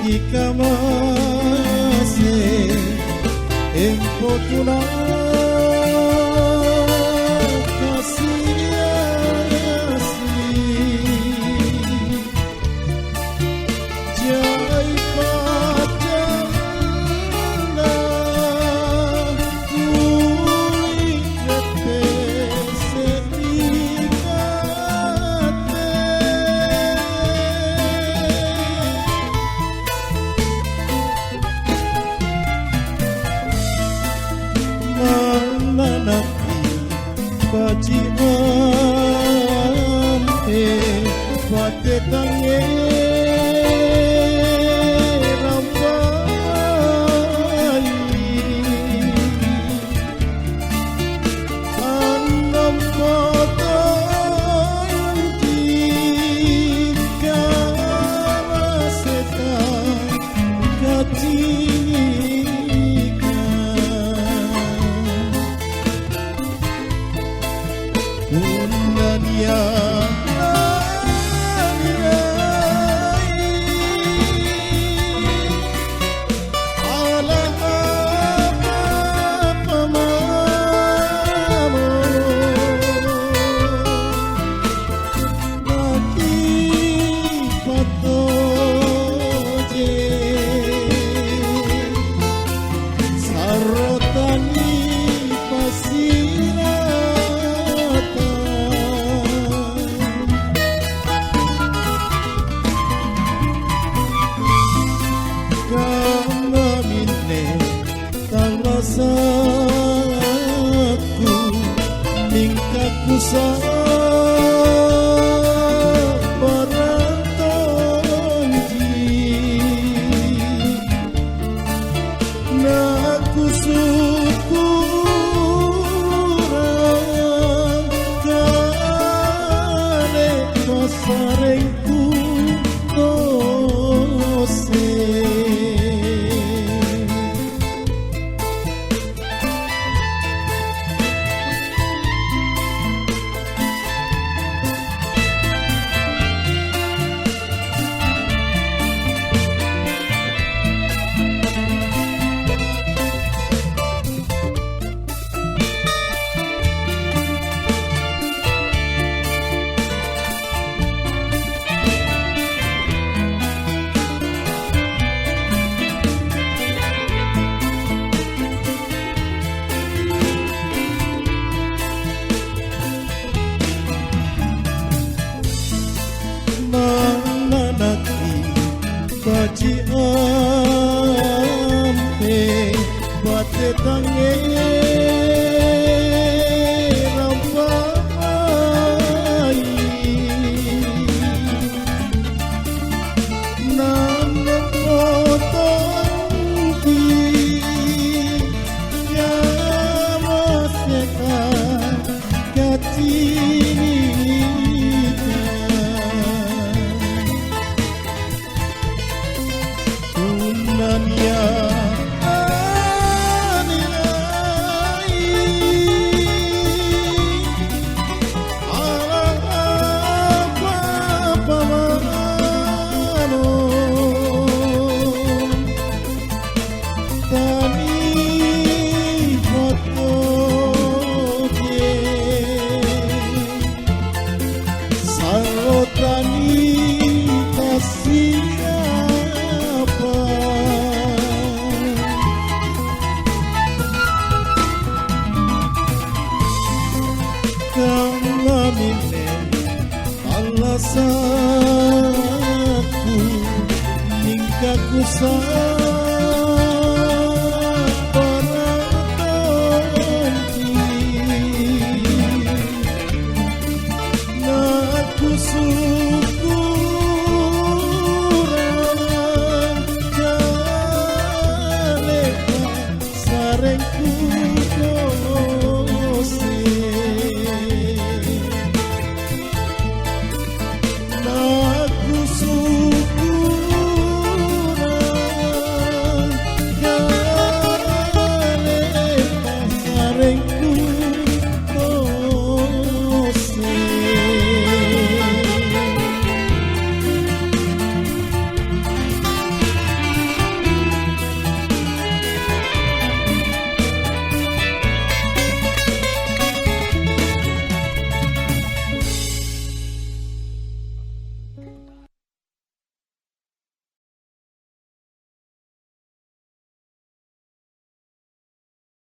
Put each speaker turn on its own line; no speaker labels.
jika masih engkau tunang kasih asli jai padana kulit rete seikate mananaki baji ampe pate tange rampai anam potong jika setan Unania ala apa mamo maki patoje sarotani pasira rasaku tingkahku sabaran tonji naku syukuran kane pasarengku dose mananaki baji ampe bate tange rampai nama potong ya maseka kacini Unania anilai ala apa mano tani foto je sarotani kasih Kamamine alasanku tingkahku